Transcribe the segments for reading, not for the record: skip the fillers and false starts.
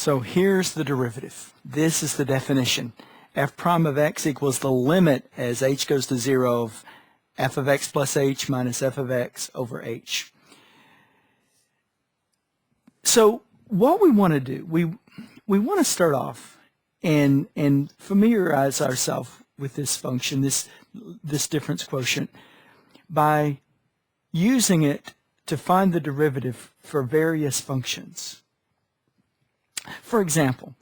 So here's the derivative. This is the definition. F prime of x equals the limit as h goes to 0 of f of x plus h minus f of x over h. So what we want to do, we want to start off and familiarize ourselves with this function, this difference quotient, by using it to find the derivative for various functions. For example,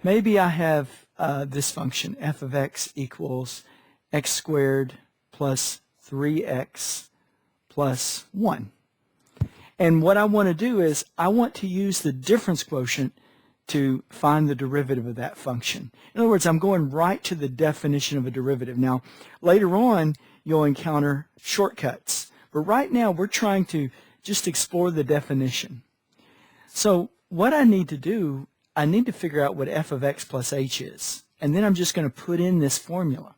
maybe I have this function, f of x equals x squared plus 3x plus 1. And what I want to do is I want to use the difference quotient to find the derivative of that function. In other words, I'm going right to the definition of a derivative. Now, later on, you'll encounter shortcuts. But right now, we're trying to just explore the definition. So what I need to do, I need to figure out what f of x plus h is. And then I'm just going to put in this formula.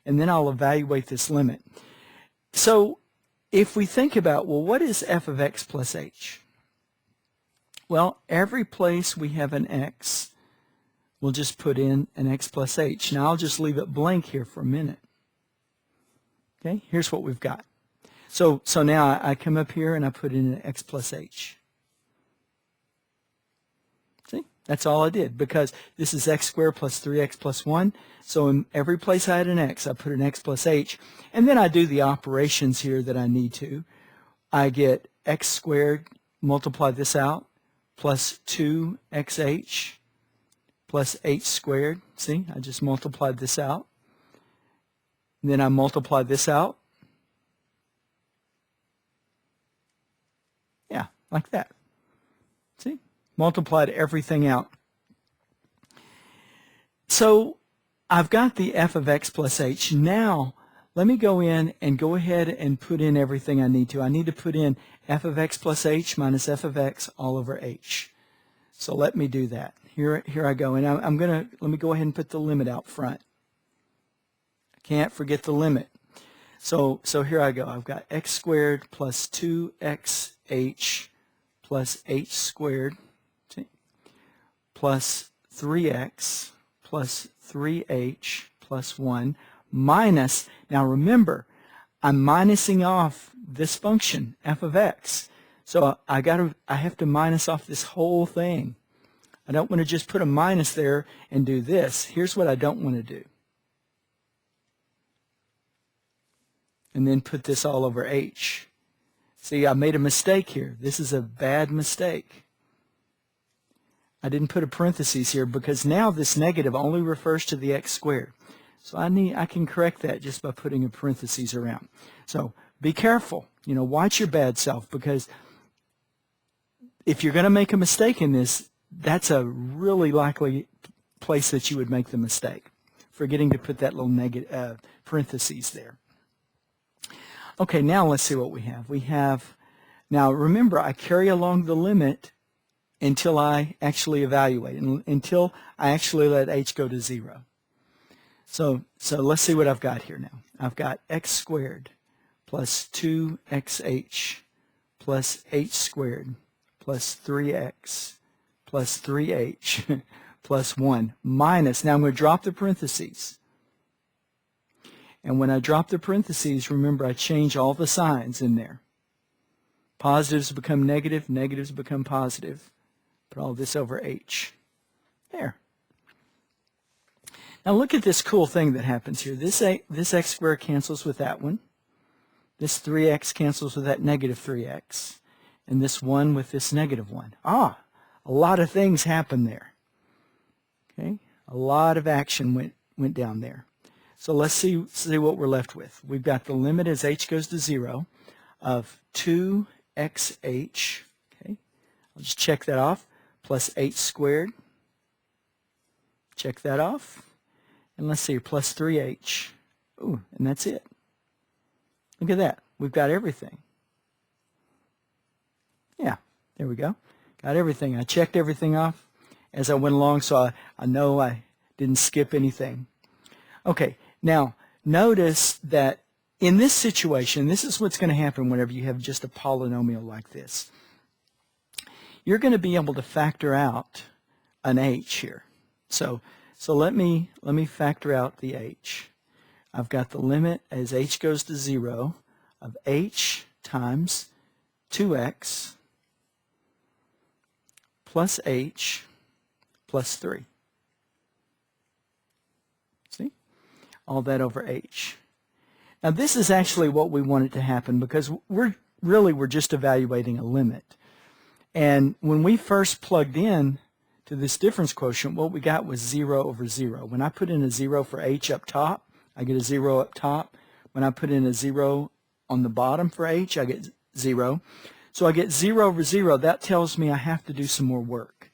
And then I'll evaluate this limit. So if we think about, well, what is f of x plus h? Well, every place we have an x, we'll just put in an x plus h. Now, I'll just leave it blank here for a minute. Okay, here's what we've got. So now I come up here and I put in an x plus h. See, that's all I did, because this is x squared plus 3x plus 1. So in every place I had an x, I put an x plus h. And then I do the operations here that I need to. I get x squared, multiply this out, plus 2xh plus h squared. See, I just multiplied this out. And then I multiply this out. Yeah, like that. See, multiplied everything out. So I've got the f of x plus h. Now, let me go in and go ahead and put in everything I need to. I need to put in f of x plus h minus f of x all over h. So let me do that. Here I go. And let me go ahead and put the limit out front. I can't forget the limit. So here I go. I've got x squared plus 2xh plus h squared, see, plus 3x plus 3h plus 1 minus, now remember, I'm minusing off this function, f of x. So I have to minus off this whole thing. I don't want to just put a minus there and do this. Here's what I don't want to do. And then put this all over h. See, I made a mistake here. This is a bad mistake. I didn't put a parentheses here because now this negative only refers to the x squared. So I can correct that just by putting a parentheses around. So be careful. Watch your bad self, because if you're going to make a mistake in this, that's a really likely place that you would make the mistake, forgetting to put that little negative parentheses there. Okay, now let's see what we have. Now remember, I carry along the limit until I actually evaluate, until I actually let h go to 0. So let's see what I've got here now. I've got x squared plus 2xh plus h squared plus 3x plus 3h plus 1 minus, now I'm going to drop the parentheses. And when I drop the parentheses, remember, I change all the signs in there. Positives become negative, negatives become positive. Put all this over h. There. Now look at this cool thing that happens here. This x squared cancels with that one. This 3x cancels with that negative 3x. And this 1 with this negative 1. A lot of things happen there. Okay? A lot of action went down there. So let's see what we're left with. We've got the limit as h goes to 0 of 2xh. Okay? I'll just check that off. Plus h squared. Check that off. And let's see, plus 3h. Ooh, and that's it. Look at that. We've got everything. Yeah, there we go. Got everything. I checked everything off as I went along, so I know I didn't skip anything. Okay, now notice that in this situation, this is what's going to happen whenever you have just a polynomial like this. You're going to be able to factor out an h here. So let me factor out the h. I've got the limit as h goes to 0 of h times 2x plus h plus 3. See? All that over h. Now this is actually what we want it to happen, because we're just evaluating a limit. And when we first plugged in to this difference quotient, what we got was 0 over 0. When I put in a 0 for h up top, I get a 0 up top. When I put in a 0 on the bottom for h, I get 0. So I get 0 over 0. That tells me I have to do some more work.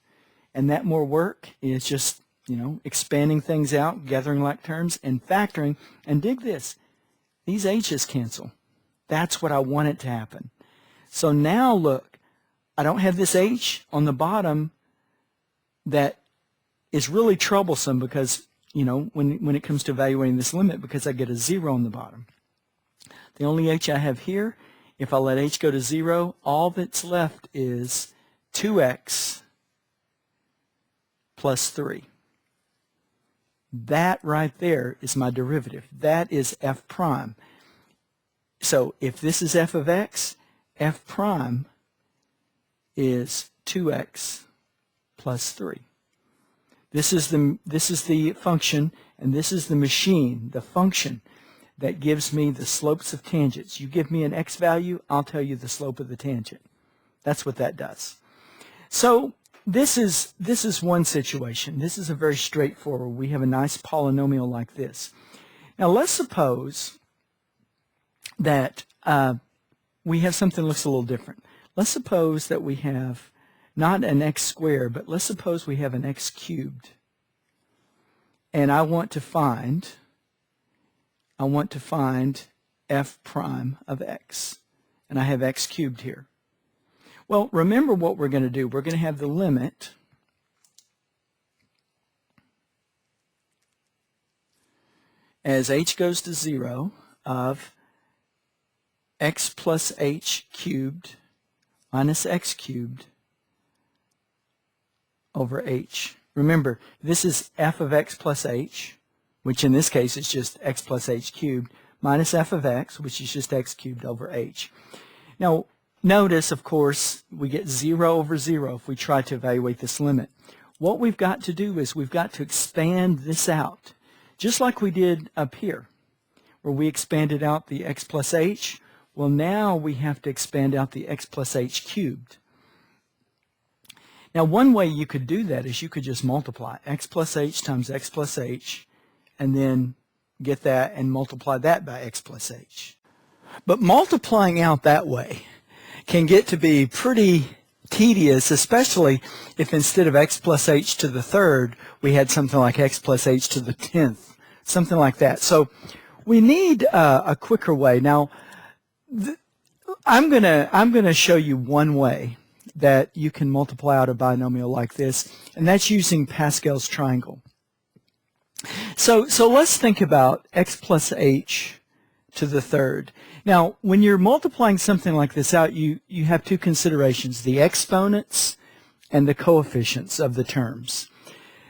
And that more work is just, expanding things out, gathering like terms, and factoring. And dig this. These h's cancel. That's what I want it to happen. So now look, I don't have this h on the bottom that is really troublesome, because, when it comes to evaluating this limit, because I get a 0 on the bottom. The only h I have here, if I let h go to 0, all that's left is 2x plus 3. That right there is my derivative. That is f prime. So if this is f of x, f prime is 2x plus 3. This is the function, and this is the machine, the function that gives me the slopes of tangents. You give me an x value, I'll tell you the slope of the tangent. That's what that does. So this is one situation. This is a very straightforward. We have a nice polynomial like this. Now let's suppose that we have something that looks a little different. Let's suppose that we have not an x squared, but let's suppose we have an x cubed. And I want to find f prime of x. And I have x cubed here. Well, remember what we're going to do. We're going to have the limit as h goes to 0 of x plus h cubed minus x cubed over h. Remember, this is f of x plus h, which in this case is just x plus h cubed, minus f of x, which is just x cubed over h. Now, notice, of course, we get 0 over 0 if we try to evaluate this limit. What we've got to do is we've got to expand this out, just like we did up here, where we expanded out the x plus h. Well, now we have to expand out the x plus h cubed. Now, one way you could do that is you could just multiply x plus h times x plus h, and then get that and multiply that by x plus h. But multiplying out that way can get to be pretty tedious, especially if instead of x plus h to the third, we had something like x plus h to the 10th, something like that. So we need a quicker way. Now, I'm gonna show you one way that you can multiply out a binomial like this, and that's using Pascal's triangle. So let's think about x plus h to the third. Now, when you're multiplying something like this out, you have two considerations, the exponents and the coefficients of the terms.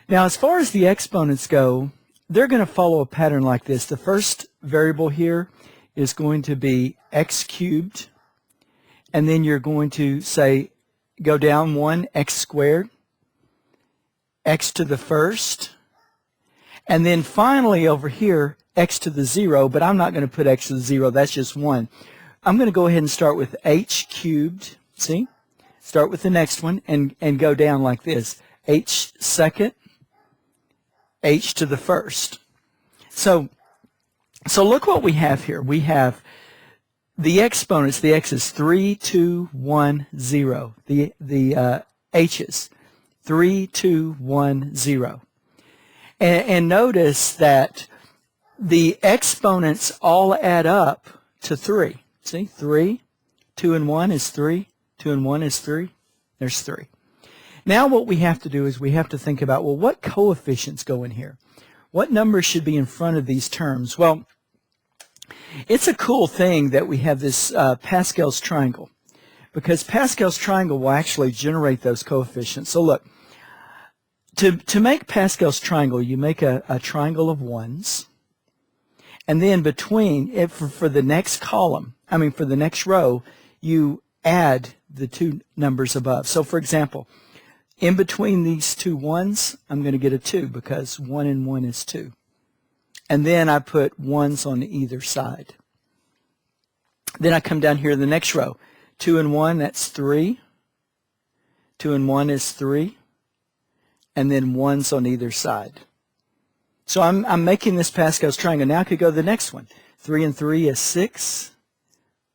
Now, as far as the exponents go, they're going to follow a pattern like this. The first variable here is going to be x cubed, and then you're going to say, go down 1, x squared, x to the first, and then finally over here, x to the 0, but I'm not going to put x to the 0, that's just 1. I'm going to go ahead and start with h cubed, see? Start with the next one and go down like this, h second, h to the first. So look what we have here. We have the exponents, the x is 3, 2, 1, 0. The h's, 3, 2, 1, 0. And notice that the exponents all add up to 3. See, 3, 2 and 1 is 3, 2 and 1 is 3. There's 3. Now what we have to do is we have to think about, well, what coefficients go in here? What numbers should be in front of these terms? Well, it's a cool thing that we have this Pascal's triangle, because Pascal's triangle will actually generate those coefficients. So look, To make Pascal's triangle, you make a triangle of ones, and then between it for the next column, for the next row, you add the two numbers above. So for example, in between these two ones, I'm going to get a 2 because 1 and 1 is 2. And then I put ones on either side. Then I come down here to the next row. 2 and 1, that's 3. 2 and 1 is 3. And then ones on either side. So I'm making this Pascal's triangle. Now I could go to the next one. 3 and 3 is 6.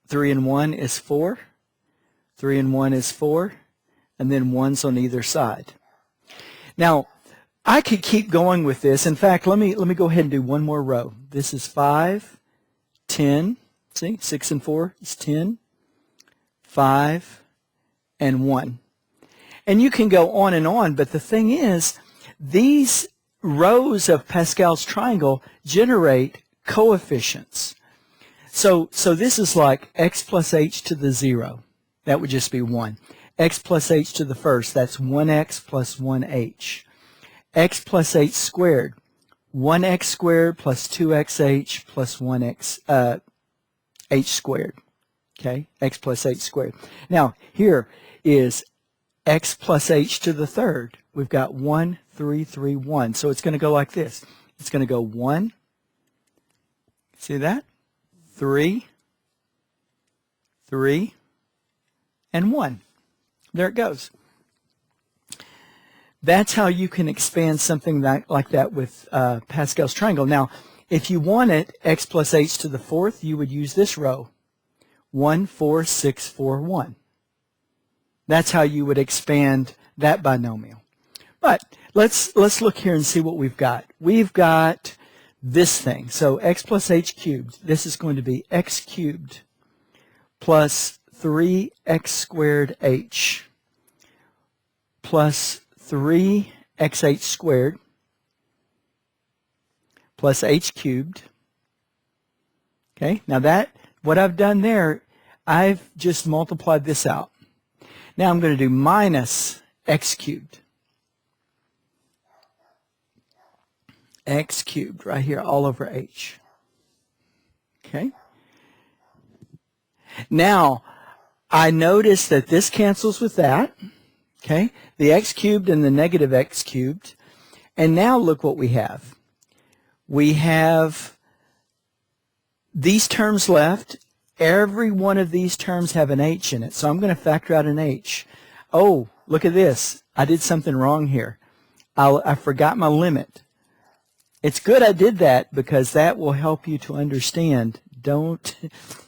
3 and 1 is 4. 3 and 1 is 4. And then ones on either side. Now, I could keep going with this. In fact, let me go ahead and do one more row. This is 5, 10. See, 6 and 4 is 10. 5 and 1. And you can go on, but the thing is, these rows of Pascal's triangle generate coefficients. So this is like x plus h to the 0. That would just be 1. X plus h to the first, that's 1x plus 1h. X plus h squared, 1x squared plus 2xh plus 1x h squared. Okay, x plus h squared. Now, here is x plus h to the third. We've got 1, 3, 3, 1. So it's going to go like this. It's going to go 1. See that? 3, 3, and 1. There it goes. That's how you can expand something like that with Pascal's triangle. Now, if you wanted x plus h to the fourth, you would use this row. 1, 4, 6, 4, 1. That's how you would expand that binomial. But let's look here and see what we've got. We've got this thing. So x plus h cubed, this is going to be x cubed plus 3x squared h plus 3xh squared plus h cubed. Okay, now what I've done there, I've just multiplied this out. Now I'm going to do minus x cubed. X cubed right here all over h. Okay. Now I notice that this cancels with that. Okay. The x cubed and the negative x cubed. And now look what we have. We have these terms left. Every one of these terms have an h in it. So I'm going to factor out an h. Oh, look at this. I did something wrong here. I forgot my limit. It's good I did that because that will help you to understand. Don't,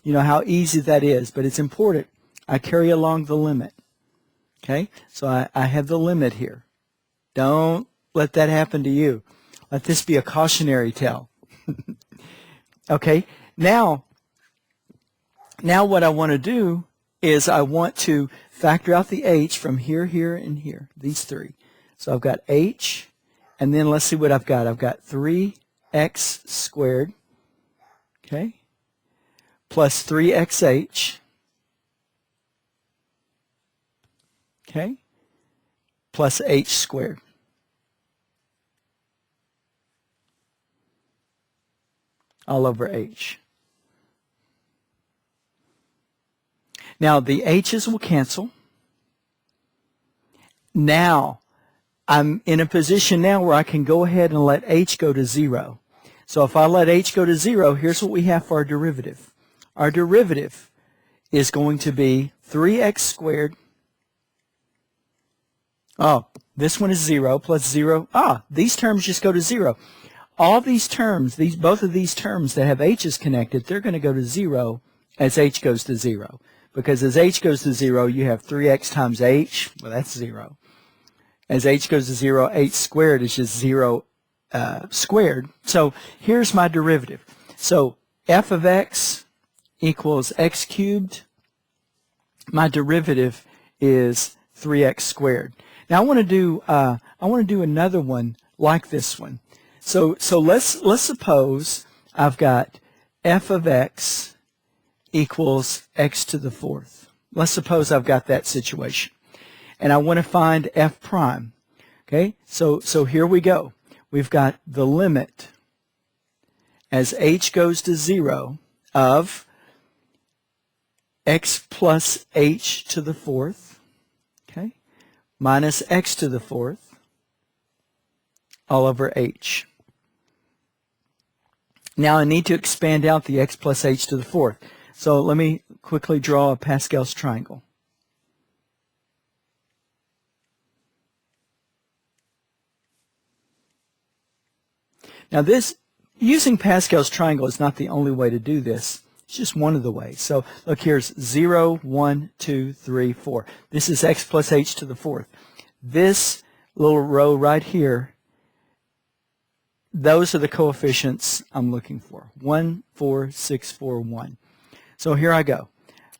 how easy that is, but it's important. I carry along the limit. Okay, so I have the limit here. Don't let that happen to you. Let this be a cautionary tale. Okay, now what I want to do is I want to factor out the h from here, here, and here, these three. So I've got h, and then let's see what I've got. I've got 3x squared, okay, plus 3xh, okay, plus h squared. All over h. Now the h's will cancel. Now I'm in a position now where I can go ahead and let h go to 0. So if I let h go to 0, here's what we have for our derivative. Our derivative is going to be 3x squared. Oh, this one is 0 plus 0. These terms just go to 0. All these terms, both of these terms that have h's connected, they're going to go to 0 as h goes to 0. Because as h goes to 0, you have 3x times h. Well, that's 0. As h goes to 0, h squared is just 0 squared. So here's my derivative. So f of x equals x cubed. My derivative is 3x squared. Now I want to do another one like this one. So let's suppose I've got f of x equals x to the fourth. Let's suppose I've got that situation. And I want to find f prime. Okay, so here we go. We've got the limit as h goes to 0 of x plus h to the fourth, okay, minus x to the fourth, all over h. Now I need to expand out the x plus h to the fourth. So let me quickly draw a Pascal's triangle. Now this, using Pascal's triangle is not the only way to do this. It's just one of the ways. So look, here's 0, 1, 2, 3, 4. This is x plus h to the fourth. This little row right here, those are the coefficients I'm looking for. 1, 4, 6, 4, 1. So here I go.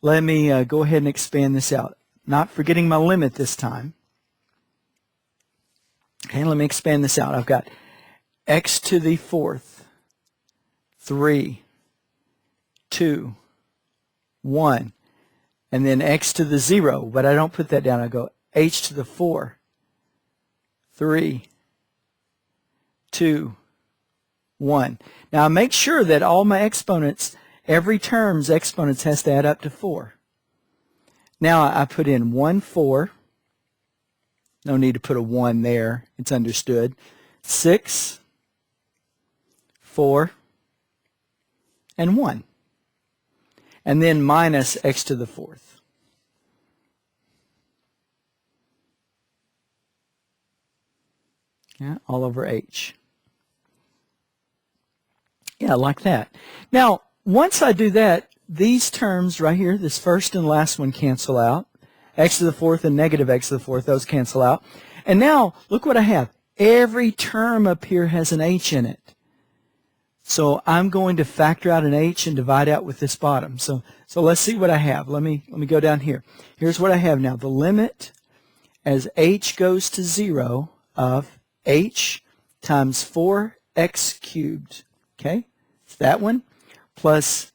Let me go ahead and expand this out. Not forgetting my limit this time. Okay, let me expand this out. I've got x to the fourth, 3, 2, 1, and then x to the 0, but I don't put that down. I go h to the 4, 3, 2, 1. Now I make sure that all my exponents, every term's exponents has to add up to 4. Now I put in 1, 4. No need to put a 1 there. It's understood. 6, 4, and 1. And then minus x to the fourth. Yeah, all over h. Yeah, like that. Now, once I do that, these terms right here, this first and last one cancel out. X to the fourth and negative x to the fourth, those cancel out. And now, look what I have. Every term up here has an h in it. So I'm going to factor out an h and divide out with this bottom. So let's see what I have. Let me go down here. Here's what I have now. The limit as h goes to 0 of h times 4x cubed. Okay? It's that one. Plus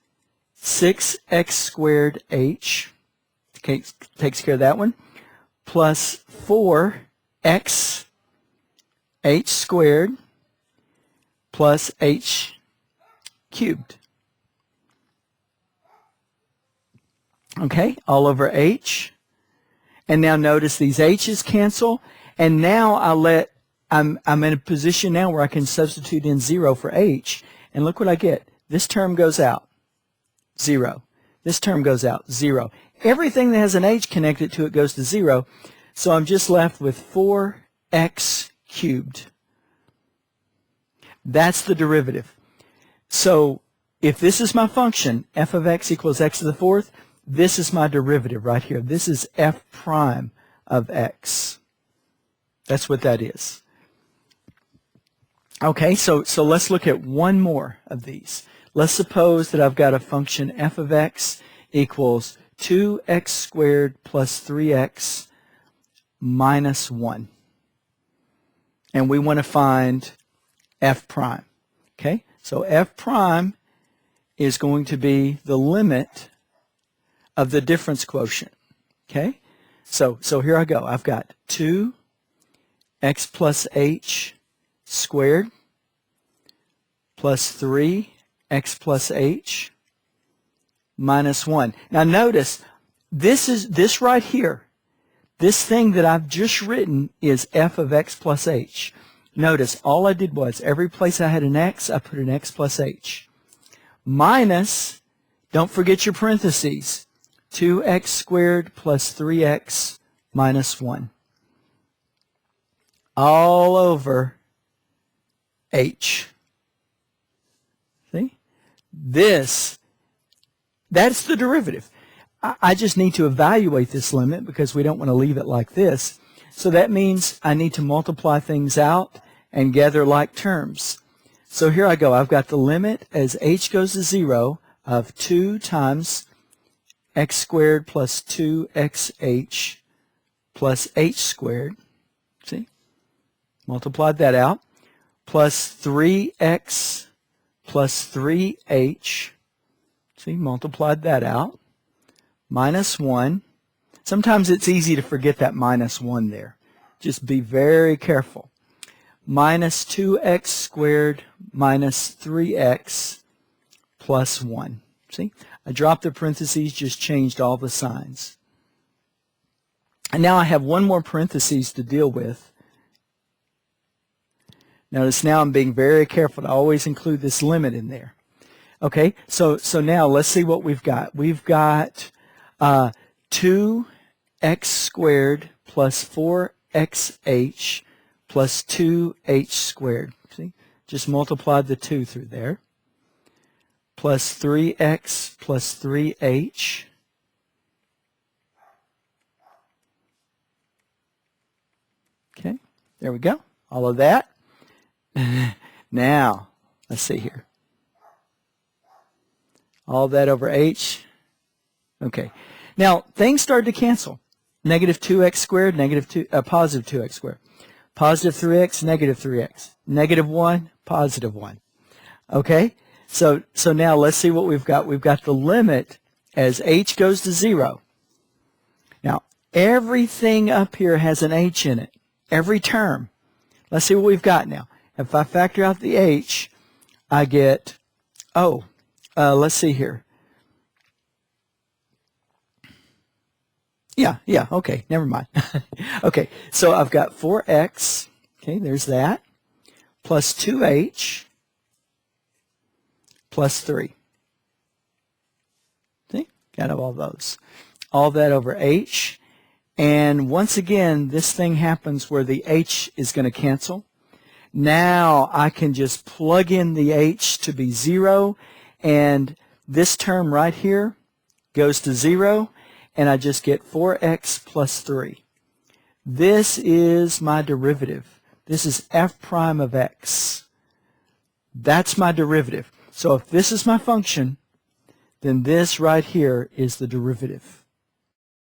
6x squared h. Okay, takes care of that one. Plus 4x h squared plus h cubed. Okay, all over h. And now notice these h's cancel. And now I'm in a position now where I can substitute in 0 for h. And look what I get. This term goes out. 0. This term goes out. 0. Everything that has an h connected to it goes to 0. So I'm just left with 4x cubed. That's the derivative. So if this is my function, f of x equals x to the fourth, this is my derivative right here. This is f prime of x. That's what that is. Okay, so let's look at one more of these. Let's suppose that I've got a function f of x equals 2x squared plus 3x minus 1. And we want to find f prime. Okay, so f prime is going to be the limit of the difference quotient. Okay, so here I go. I've got 2x plus h squared plus 3x plus h minus 1. Now notice, this right here, this thing that I've just written is f of x plus h. Notice, all I did was, every place I had an x, I put an x plus h. Minus, don't forget your parentheses, 2x squared plus 3x minus 1. All over h. See? That's the derivative. I just need to evaluate this limit because we don't want to leave it like this. So that means I need to multiply things out and gather like terms. So here I go. I've got the limit as h goes to 0 of 2 times x squared plus 2xh plus h squared. See? Multiplied that out. Plus 3x plus 3h. See? Multiplied that out. Minus 1. Sometimes it's easy to forget that minus 1 there. Just be very careful. Minus 2x squared minus 3x plus 1. See? I dropped the parentheses, just changed all the signs. And now I have one more parentheses to deal with. Notice now I'm being very careful to always include this limit in there. Okay, so now let's see what we've got. We've got 2x squared plus 4xh plus 2h squared. See, just multiplied the 2 through there. Plus 3x plus 3h. Okay, there we go. All of that. Now, let's see here. All that over h. Okay. Now, things start to cancel. Negative 2x squared, positive 2x squared. Positive 3x, negative 3x. Negative 1, positive 1. Okay? So now let's see what we've got. We've got the limit as h goes to 0. Now, everything up here has an h in it. Every term. Let's see what we've got now. If I factor out the h, I get, let's see here. Yeah, okay, never mind. Okay, so I've got 4x, okay, there's that, plus 2h, plus 3. See, got all those. All that over h, and once again, this thing happens where the h is going to cancel. Now I can just plug in the h to be 0, and this term right here goes to 0, and I just get 4x plus 3. This is my derivative. This is f prime of x. That's my derivative. So if this is my function, then this right here is the derivative.